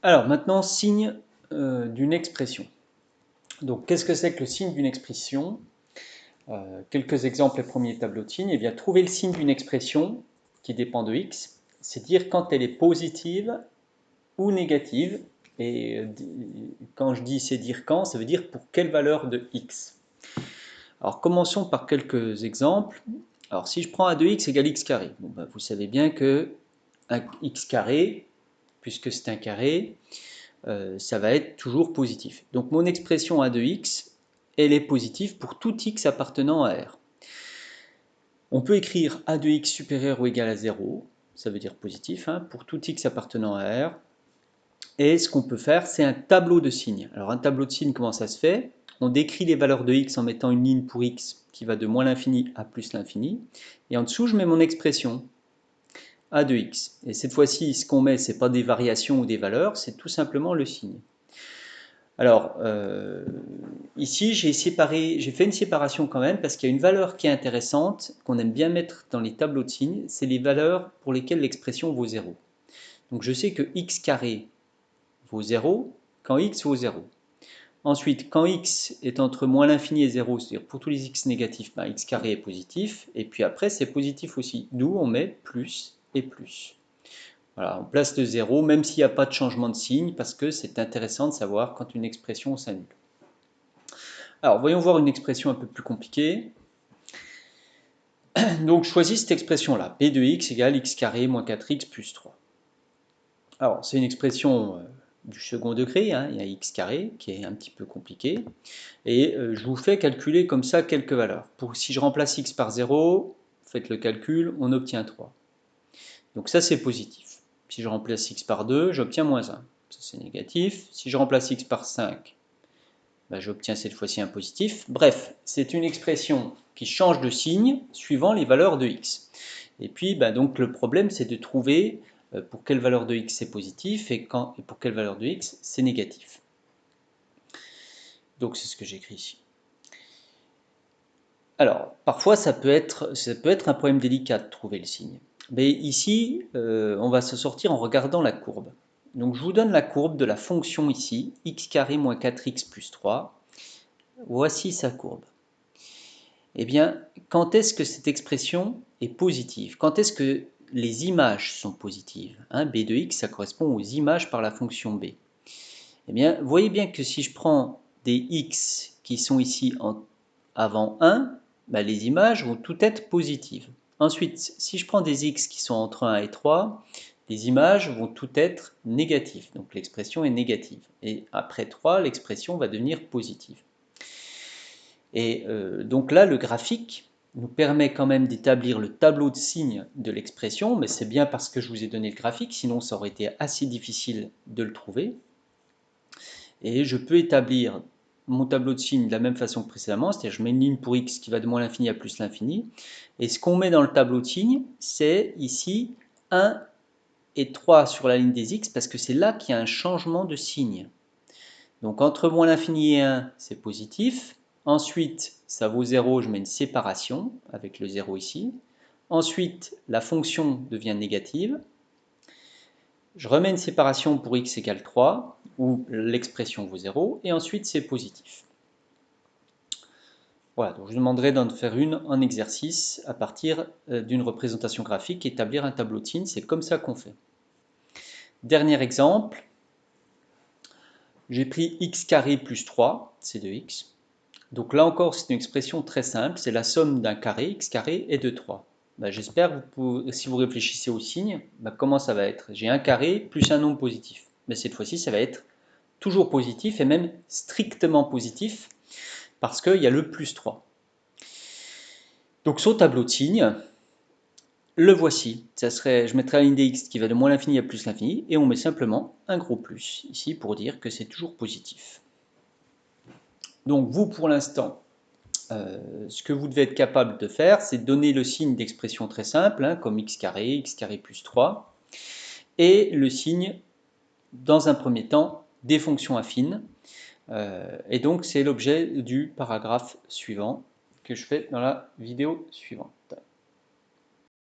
Alors maintenant, signe d'une expression. Donc qu'est-ce que c'est que le signe d'une expression? Quelques exemples, les premiers tableaux de signes. Eh bien, trouver le signe d'une expression qui dépend de x, c'est dire quand elle est positive ou négative. Et quand je dis c'est dire quand, ça veut dire pour quelle valeur de x. Alors commençons par quelques exemples. Alors si je prends a de x égale x carré, bon, ben, vous savez bien que un x carré, puisque c'est un carré, ça va être toujours positif. Donc mon expression a de x, elle est positive pour tout x appartenant à R. On peut écrire a de x supérieur ou égal à 0, ça veut dire positif, hein, pour tout x appartenant à R. Et ce qu'on peut faire, c'est un tableau de signes. Alors un tableau de signes, comment ça se fait? On décrit les valeurs de x en mettant une ligne pour x qui va de moins l'infini à plus l'infini. Et en dessous, je mets mon expression a de x. Et cette fois-ci, ce qu'on met, ce n'est pas des variations ou des valeurs, c'est tout simplement le signe. Alors, ici, j'ai fait une séparation quand même parce qu'il y a une valeur qui est intéressante, qu'on aime bien mettre dans les tableaux de signes, c'est les valeurs pour lesquelles l'expression vaut 0. Donc je sais que x carré vaut 0 quand x vaut 0. Ensuite, quand x est entre moins l'infini et 0, c'est-à-dire pour tous les x négatifs, ben, x carré est positif, et puis après c'est positif aussi, d'où on met plus et plus. Voilà, on place le 0, même s'il n'y a pas de changement de signe, parce que c'est intéressant de savoir quand une expression s'annule. Alors, voyons voir une expression un peu plus compliquée. Donc, je choisis cette expression-là, p de x égale x carré moins 4x plus 3. Alors, c'est une expression du second degré, hein, il y a x carré qui est un petit peu compliqué. Et je vous fais calculer comme ça quelques valeurs. Si je remplace x par 0, faites le calcul, on obtient 3. Donc ça, c'est positif. Si je remplace x par 2, j'obtiens moins 1. Ça, c'est négatif. Si je remplace x par 5, ben, j'obtiens cette fois-ci un positif. Bref, c'est une expression qui change de signe suivant les valeurs de x. Et puis, ben, donc, le problème, c'est de trouver pour quelle valeur de x c'est positif et pour quelle valeur de x c'est négatif. Donc, c'est ce que j'écris ici. Alors, parfois, ça peut être un problème délicat de trouver le signe. Mais ici, on va se sortir en regardant la courbe. Donc, je vous donne la courbe de la fonction ici, x carré moins 4x plus 3. Voici sa courbe. Eh bien, quand est-ce que cette expression est positive? Quand est-ce que les images sont positives, hein, b de x, ça correspond aux images par la fonction b. Eh bien, vous voyez bien que si je prends des x qui sont ici avant 1, ben, les images vont toutes être positives. Ensuite, si je prends des x qui sont entre 1 et 3, les images vont toutes être négatives. Donc l'expression est négative. Et après 3, l'expression va devenir positive. Et donc là, le graphique nous permet quand même d'établir le tableau de signes de l'expression, mais c'est bien parce que je vous ai donné le graphique, sinon ça aurait été assez difficile de le trouver. Et je peux établir mon tableau de signes de la même façon que précédemment, c'est-à-dire je mets une ligne pour x qui va de moins l'infini à plus l'infini, et ce qu'on met dans le tableau de signes, c'est ici 1 et 3 sur la ligne des x, parce que c'est là qu'il y a un changement de signe. Donc entre moins l'infini et 1, c'est positif. Ensuite, ça vaut 0, je mets une séparation avec le 0 ici. Ensuite, la fonction devient négative. Je remets une séparation pour x égale 3, où l'expression vaut 0, et ensuite c'est positif. Voilà, donc je demanderai d'en faire une en exercice à partir d'une représentation graphique, établir un tableau de signes, c'est comme ça qu'on fait. Dernier exemple, j'ai pris x carré plus 3, c'est de x. Donc là encore, c'est une expression très simple, c'est la somme d'un carré, x carré, et de 3. Ben, j'espère que si vous réfléchissez au signe, ben, comment ça va être? J'ai un carré plus un nombre positif. Mais cette fois-ci, ça va être toujours positif et même strictement positif parce qu'il y a le plus 3. Donc son tableau de signes, le voici. Je mettrai la ligne des x qui va de moins l'infini à plus l'infini et on met simplement un gros plus ici pour dire que c'est toujours positif. Donc vous, pour l'instant, ce que vous devez être capable de faire, c'est donner le signe d'expression très simple, hein, comme x carré plus 3, et le signe, dans un premier temps, des fonctions affines. Et donc, c'est l'objet du paragraphe suivant que je fais dans la vidéo suivante.